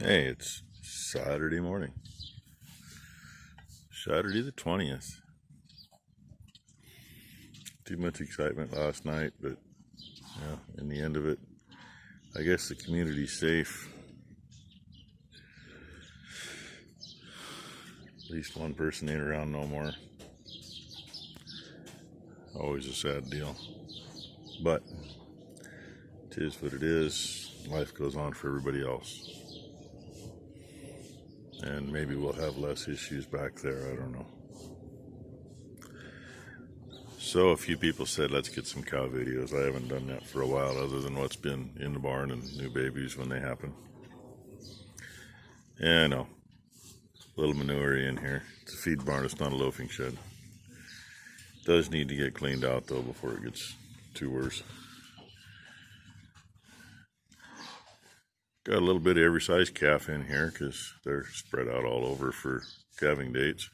Hey, it's Saturday morning. Saturday the 20th. Too much excitement last night, but in the end of it, I guess the community's safe. At least one person ain't around no more. Always a sad deal. But it is what it is. Life goes on for everybody else. And maybe we'll have less issues back there. I don't know. So a few people said, let's get some cow videos. I haven't done that for a while, other than what's been in the barn and new babies when they happen. Yeah, I know. A little manure in here. It's a feed barn, it's not a loafing shed. Does need to get cleaned out though before it gets too worse. Got a little bit of every size calf in here because they're spread out all over for calving dates.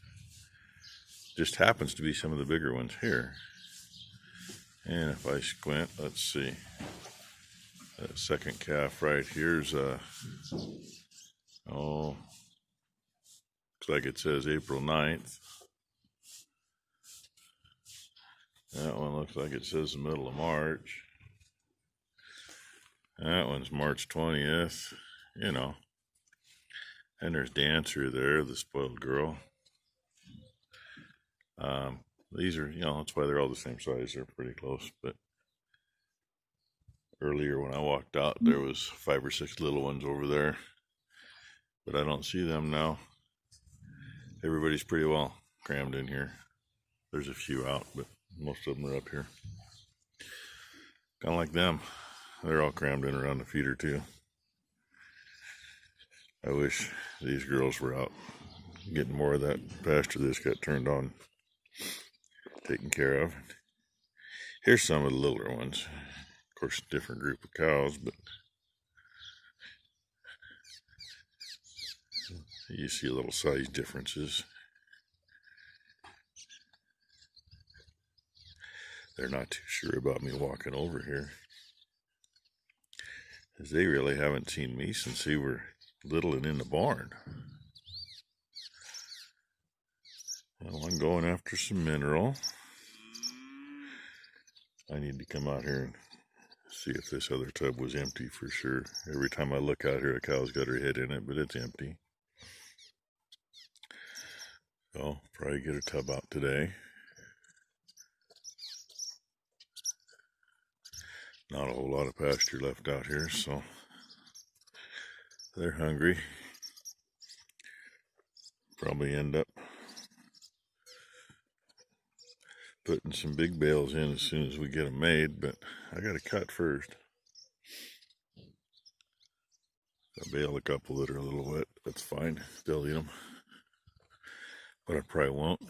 Just happens to be some of the bigger ones here. And if I squint, let's see. That second calf right here's looks like it says April 9th. That one looks like it says the middle of March. That one's March 20th, And there's Dancer there, the spoiled girl. These are, that's why they're all the same size. They're pretty close. But earlier when I walked out, there was 5 or 6 little ones over there. But I don't see them now. Everybody's pretty well crammed in here. There's a few out, but most of them are up here. Kind of like them. They're all crammed in around the feeder too. I wish these girls were out getting more of that pasture that's got turned on, taken care of. Here's some of the littler ones. Of course, different group of cows, but you see little size differences. They're not too sure about me walking over here, because they really haven't seen me since they were little and in the barn. Well, I'm going after some mineral. I need to come out here and see if this other tub was empty for sure. Every time I look out here, a cow's got her head in it, but it's empty. So, probably get a tub out today. Not a whole lot of pasture left out here, so they're hungry. Probably end up putting some big bales in as soon as we get them made, but I got to cut first. I bale a couple that are a little wet. That's fine. They'll eat them, but I probably won't.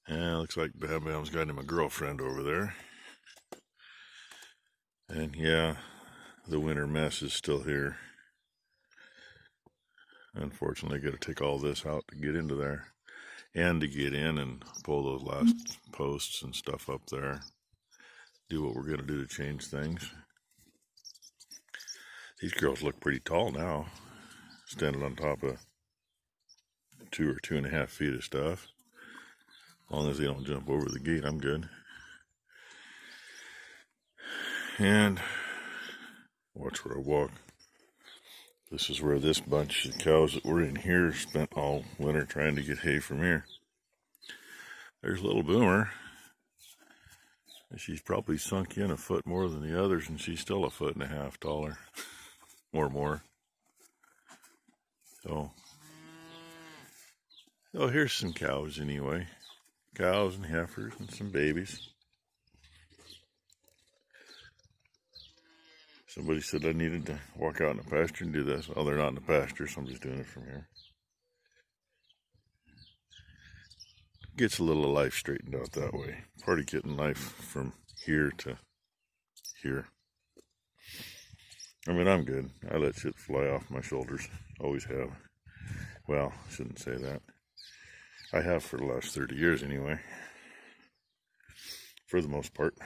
And looks like Bam Bam's got him a girlfriend over there. And yeah, the winter mess is still here. Unfortunately, I got to take all this out to get into there, and to get in and pull those last posts and stuff up there. Do what we're going to do to change things. These girls look pretty tall now, standing on top of 2 or 2.5 feet of stuff. As long as they don't jump over the gate, I'm good. And watch where I walk. This is where this bunch of cows that were in here spent all winter trying to get hay from here. There's little Boomer. She's probably sunk in a foot more than the others, and she's still 1.5 feet taller or more. So here's some cows anyway. Cows and heifers and some babies. Somebody said I needed to walk out in the pasture and do this. Well, they're not in the pasture, so I'm just doing it from here. Gets a little of life straightened out that way. Part of getting life from here to here. I mean, I'm good. I let shit fly off my shoulders. Always have. Well, I shouldn't say that. I have for the last 30 years anyway. For the most part.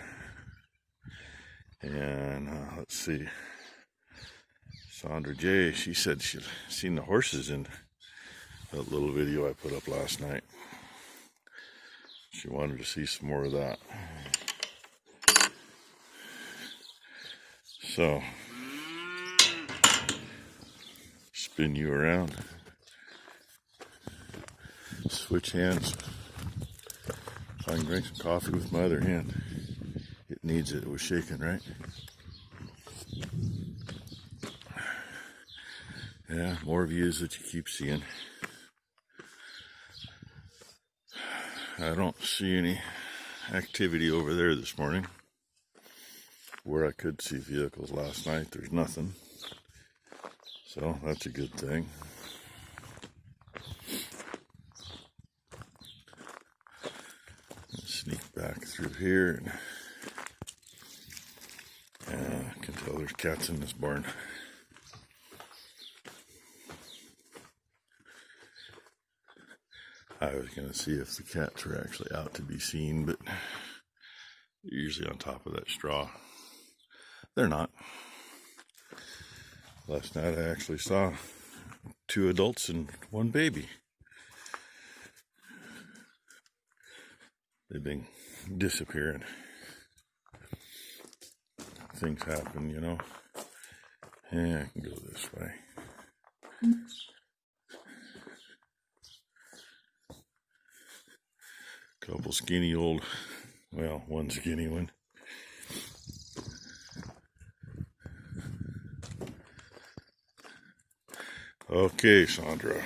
And let's see. Sandra J, she said she'd seen the horses in that little video I put up last night. She wanted to see some more of that. So, spin you around. Switch hands. So I can drink some coffee with my other hand. It needs it. It was shaking, right? Yeah, more views that you keep seeing. I don't see any activity over there this morning. Where I could see vehicles last night, there's nothing. So that's a good thing. Let's sneak back through here. And I can tell there's cats in this barn. I was going to see if the cats were actually out to be seen, but they're usually on top of that straw. They're not. Last night I actually saw 2 adults and 1 baby. They've been disappearing. Things happen, you know. Yeah, I can go this way. Couple skinny old, well, one skinny one. Okay, Sandra.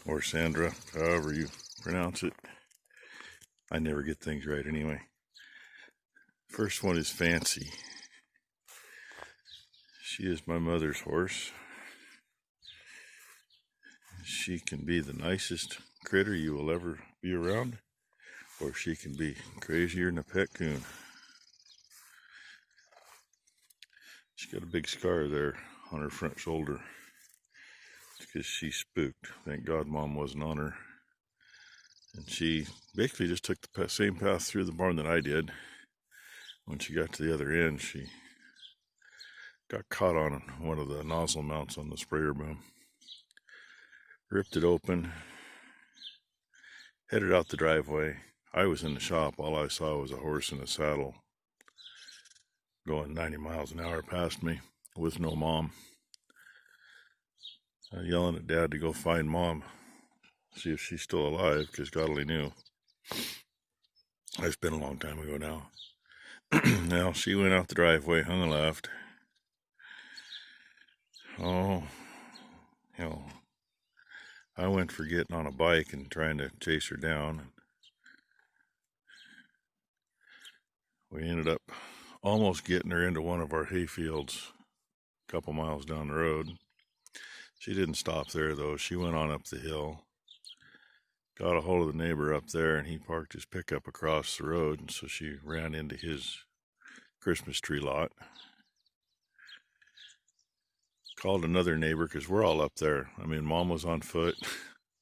Or Sandra, however you pronounce it. I never get things right anyway. First one is Fancy. She is my mother's horse. She can be the nicest critter you will ever be around, or she can be crazier than a pet coon. She's got a big scar there on her front shoulder. It's because she spooked. Thank God Mom wasn't on her. And she basically just took the same path through the barn that I did. When she got to the other end, she got caught on one of the nozzle mounts on the sprayer boom. Ripped it open, headed out the driveway. I was in the shop. All I saw was a horse in a saddle going 90 miles an hour past me with no Mom. Yelling at Dad to go find Mom, see if she's still alive, because God only knew. It's been a long time ago now. Now, she went out the driveway, hung a left. Oh, hell. I went for getting on a bike and trying to chase her down. We ended up almost getting her into one of our hay fields a couple miles down the road. She didn't stop there, though. She went on up the hill, got a hold of the neighbor up there, and he parked his pickup across the road, and so she ran into his Christmas tree lot. Called another neighbor, because we're all up there. I mean, Mom was on foot.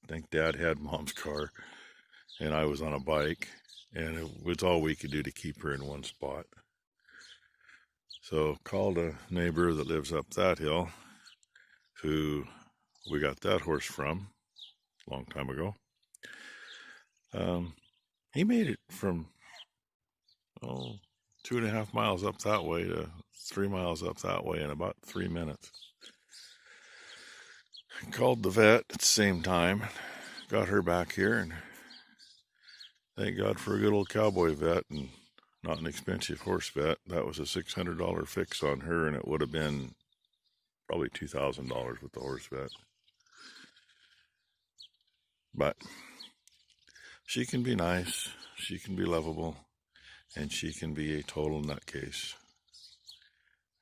I think Dad had Mom's car, and I was on a bike, and it was all we could do to keep her in one spot. So called a neighbor that lives up that hill, who we got that horse from a long time ago. He made it from 2.5 miles up that way to 3 miles up that way in about 3 minutes. Called the vet at the same time, got her back here, and thank God for a good old cowboy vet and not an expensive horse vet. That was a $600 fix on her, and it would have been probably $2,000 with the horse vet. But she can be nice, she can be lovable, and she can be a total nutcase.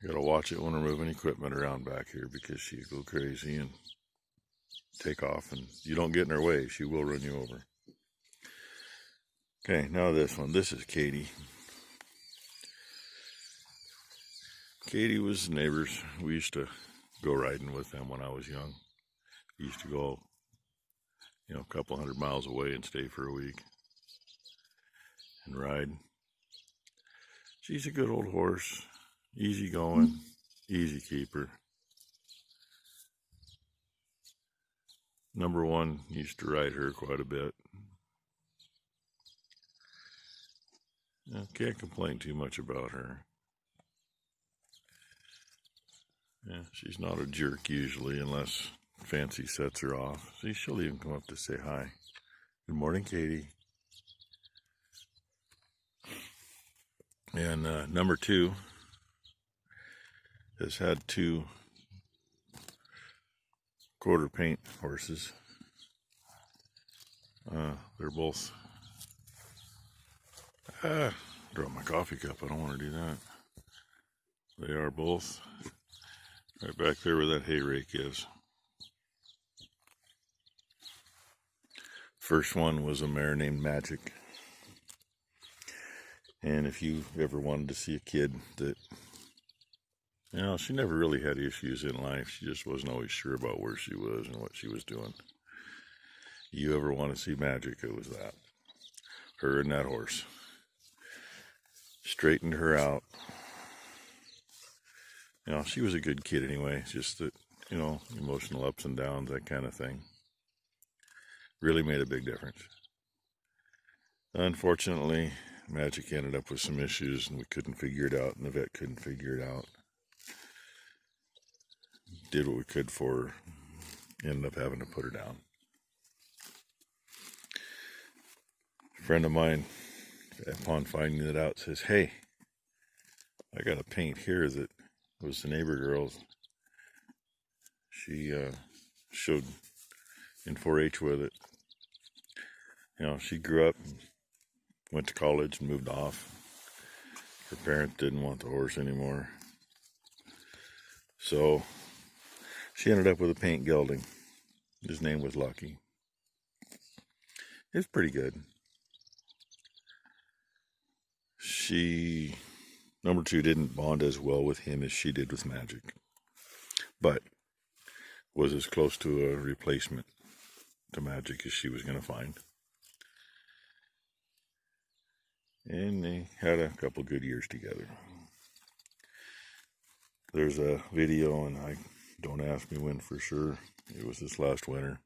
You gotta watch it when we're moving equipment around back here, because she'll go crazy and take off, and you don't get in her way, she will run you over. Okay, now this one. This is Katie. Katie was neighbors. We used to go riding with them when I was young. We used to go, a couple 100 miles away and stay for a week and ride. She's a good old horse, easy going, Easy keeper. Number one used to ride her quite a bit. Can't complain too much about her. Yeah, she's not a jerk usually unless Fancy sets her off. See, she'll even come up to say hi. Good morning, Katie. And number two has had two quarter paint horses. They're both... drop my coffee cup. I don't want to do that. They are both right back there where that hay rake is. First one was a mare named Magic. And if you ever wanted to see a kid that, she never really had issues in life. She just wasn't always sure about where she was and what she was doing. You ever want to see Magic, it was that. Her and that horse. Straightened her out. She was a good kid anyway. It's just that, emotional ups and downs, that kind of thing. Really made a big difference. Unfortunately, Magic ended up with some issues and we couldn't figure it out, and the vet couldn't figure it out. Did what we could for her. Ended up having to put her down. A friend of mine, upon finding that out, says, "Hey, I got a paint here that was the neighbor girl's. She showed in 4-H with it. She grew up and went to college and moved off. Her parents didn't want the horse anymore. So she ended up with a paint gelding. His name was Lucky. It's pretty good. Number two, didn't bond as well with him as she did with Magic, but was as close to a replacement to Magic as she was going to find. And they had a couple good years together. There's a video, and don't ask me when for sure. It was this last winter.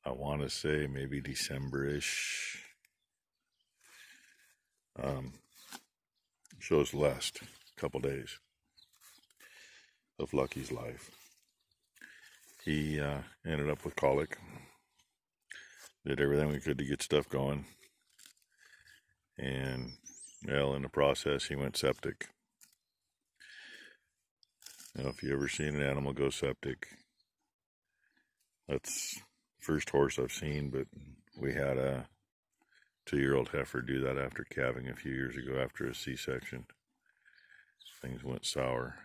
I want to say maybe December-ish. Shows the last couple days of Lucky's life. He ended up with colic. Did everything we could to get stuff going. And, in the process, he went septic. If you ever seen an animal go septic, that's the first horse I've seen, but we had a 2-year-old heifer do that after calving a few years ago after a C-section. Things went sour.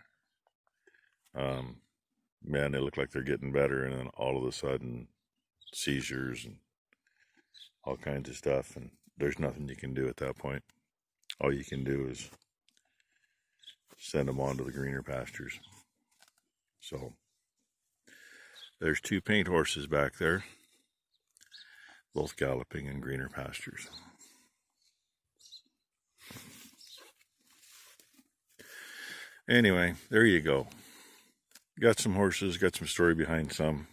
Man, they look like they're getting better, and then all of a sudden, seizures and all kinds of stuff, and there's nothing you can do at that point. All you can do is send them on to the greener pastures. So, there's 2 paint horses back there, both galloping in greener pastures. Anyway, there you go. Got some horses, got some story behind some.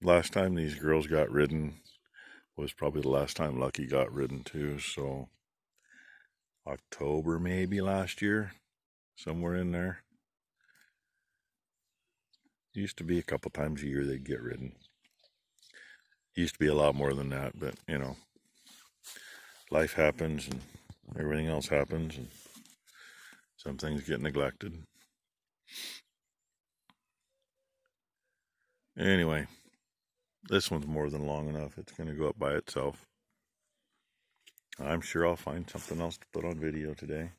Last time these girls got ridden was probably the last time Lucky got ridden too, so October maybe last year, somewhere in there. Used to be a couple times a year they'd get ridden. Used to be a lot more than that, but life happens and everything else happens, and some things get neglected. Anyway, this one's more than long enough. It's going to go up by itself. I'm sure I'll find something else to put on video today.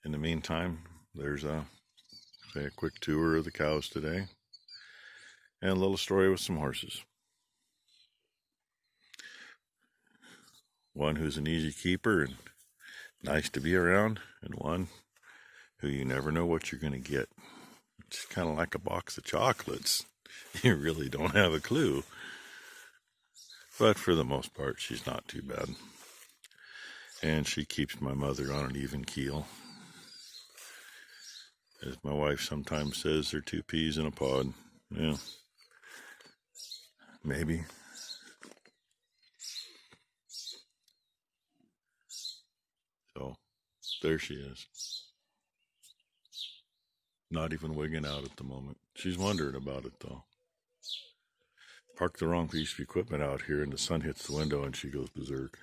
In the meantime, there's a quick tour of the cows today, and a little story with some horses. One who's an easy keeper and nice to be around, and one who you never know what you're going to get. It's kind of like a box of chocolates. You really don't have a clue. But for the most part, she's not too bad. And she keeps my mother on an even keel. As my wife sometimes says, they're two peas in a pod. Yeah, maybe. So, there she is. Not even wigging out at the moment. She's wondering about it, though. Parked the wrong piece of equipment out here, and the sun hits the window, and she goes berserk.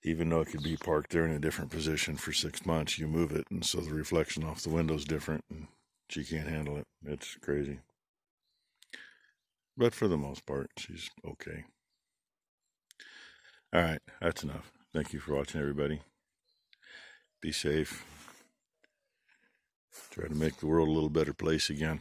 Even though it could be parked there in a different position for 6 months, you move it, and so the reflection off the window's different, and she can't handle it. It's crazy. But for the most part, she's okay. All right, that's enough. Thank you for watching, everybody. Be safe. Try to make the world a little better place again.